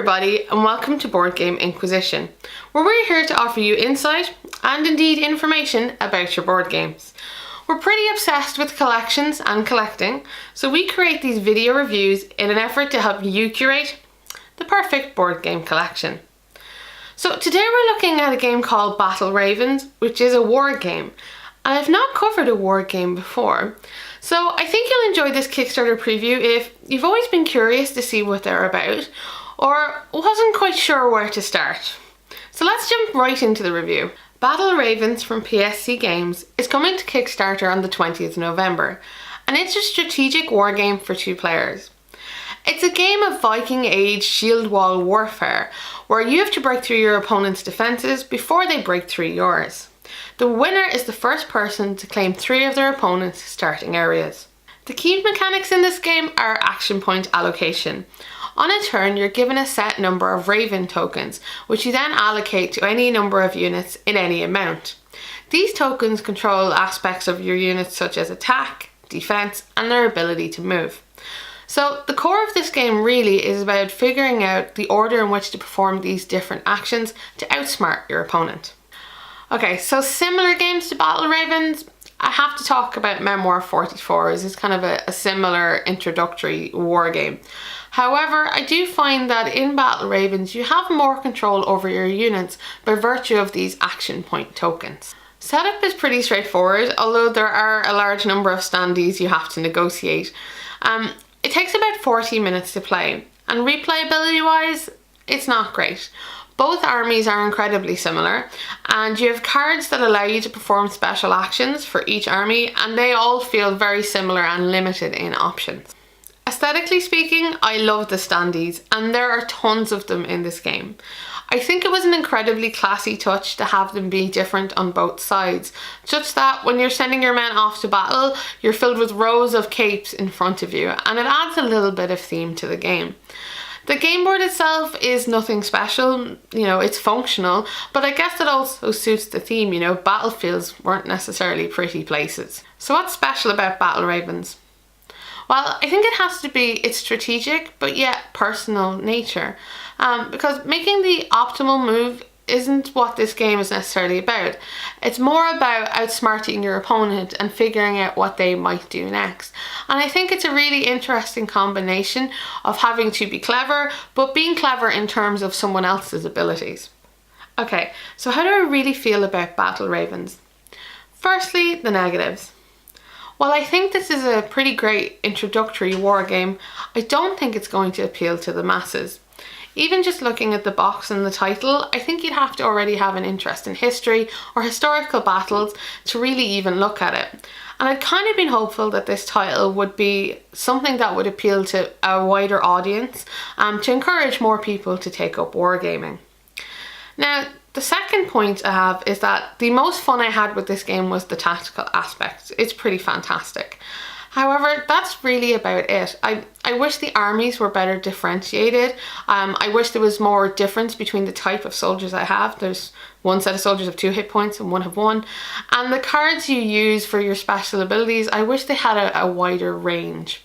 everybody, and welcome to Board Game Inquisition, where we're here to offer you insight and indeed information about your board games. We're pretty obsessed with collections and collecting, so we create these video reviews in an effort to help you curate the perfect board game collection. So today we're looking at a game called Battle Ravens, which is a war game. And I've not covered a war game before, so I think you'll enjoy this Kickstarter preview if you've always been curious to see what they're about, or wasn't quite sure where to start. So let's jump right into the review. Battle Ravens from PSC Games is coming to Kickstarter on the 20th of November, and it's a strategic war game for 2 players. It's a game of Viking Age shield wall warfare, where you have to break through your opponent's defences before they break through yours. The winner is the first person to claim 3 of their opponent's starting areas. The key mechanics in this game are action point allocation. On a turn, you're given a set number of Raven tokens, which you then allocate to any number of units in any amount. These tokens control aspects of your units such as attack, defense, and their ability to move. So the core of this game really is about figuring out the order in which to perform these different actions to outsmart your opponent. Okay, so similar games to Battle Ravens, I have to talk about Memoir 44 as it's kind of a similar introductory war game. However, I do find that in Battle Ravens you have more control over your units by virtue of these action point tokens. Setup is pretty straightforward, although there are a large number of standees you have to negotiate. It takes about 40 minutes to play, and replayability wise, it's not great. Both armies are incredibly similar, and you have cards that allow you to perform special actions for each army, and they all feel very similar and limited in options. Aesthetically speaking, I love the standees, and there are tons of them in this game. I think it was an incredibly classy touch to have them be different on both sides, such that when you're sending your men off to battle, you're filled with rows of capes in front of you, and it adds a little bit of theme to the game. The game board itself is nothing special, it's functional, but I guess it also suits the theme, battlefields weren't necessarily pretty places. So what's special about Battle Ravens? Well, I think it has to be its strategic but yet personal nature, because making the optimal move isn't what this game is necessarily about. It's more about outsmarting your opponent and figuring out what they might do next. And I think it's a really interesting combination of having to be clever, but being clever in terms of someone else's abilities. Okay, so how do I really feel about Battle Ravens? Firstly, the negatives. While I think this is a pretty great introductory war game, I don't think it's going to appeal to the masses. Even just looking at the box and the title, I think you'd have to already have an interest in history or historical battles to really even look at it. And I'd kind of been hopeful that this title would be something that would appeal to a wider audience, to encourage more people to take up wargaming. Now, the second point I have is that the most fun I had with this game was the tactical aspect. It's pretty fantastic. However, that's really about it. I wish the armies were better differentiated. I wish there was more difference between the type of soldiers I have. There's one set of soldiers have 2 hit points and one have 1. And the cards you use for your special abilities, I wish they had a wider range.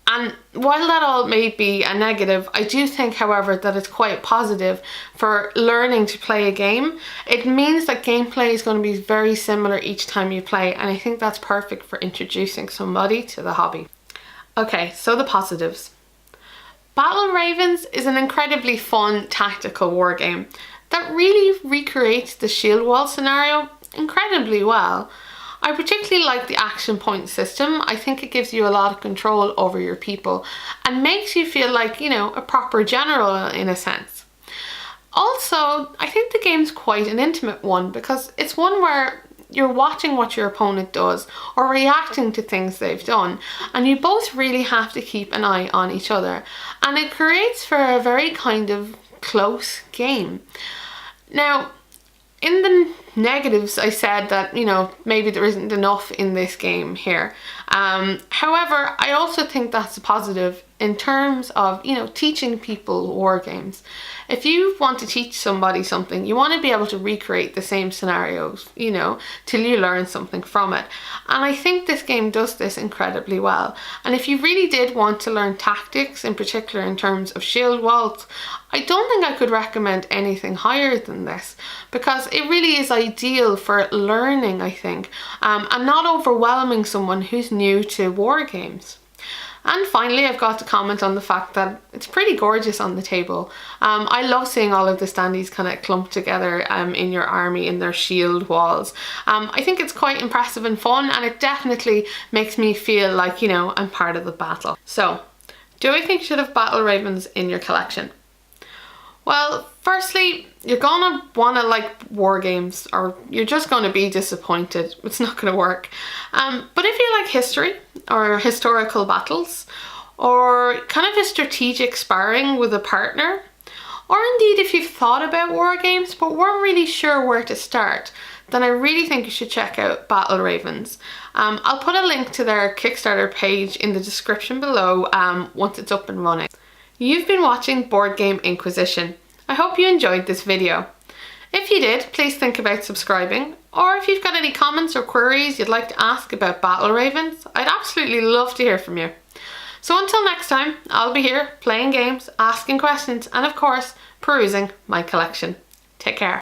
And while that all may be a negative, I do think, however, that it's quite positive for learning to play a game. It means that gameplay is going to be very similar each time you play, and I think that's perfect for introducing somebody to the hobby. Okay, so the positives. Battle Ravens is an incredibly fun tactical war game that really recreates the shield wall scenario incredibly well. I particularly like the action point system. I think it gives you a lot of control over your people and makes you feel like, a proper general in a sense. Also, I think the game's quite an intimate one because it's one where you're watching what your opponent does or reacting to things they've done, and you both really have to keep an eye on each other, and it creates for a very kind of close game. Now, in the negatives, I said that, maybe there isn't enough in this game here. However, I also think that's a positive in terms of, you know, teaching people war games. If you want to teach somebody something, you want to be able to recreate the same scenarios, you know, till you learn something from it. And I think this game does this incredibly well. And if you really did want to learn tactics, in particular in terms of shield walls, I don't think I could recommend anything higher than this, because it really is ideal for learning, I think, and not overwhelming someone who's new to war games. And finally, I've got to comment on the fact that it's pretty gorgeous on the table. I love seeing all of the standees kind of clumped together in your army in their shield walls. I think it's quite impressive and fun, and it definitely makes me feel like, you know, I'm part of the battle. So, do I think you should have battle ravens in your collection? Well, firstly, you're gonna wanna like war games, or you're just gonna be disappointed. It's not gonna work. But if you like history or historical battles, or kind of a strategic sparring with a partner, or indeed if you've thought about war games but weren't really sure where to start, then I really think you should check out Battle Ravens. I'll put a link to their Kickstarter page in the description below once it's up and running. You've been watching Board Game Inquisition. I hope you enjoyed this video. If you did, please think about subscribing, or if you've got any comments or queries you'd like to ask about Battle Ravens, I'd absolutely love to hear from you. So until next time, I'll be here playing games, asking questions, and of course, perusing my collection. Take care.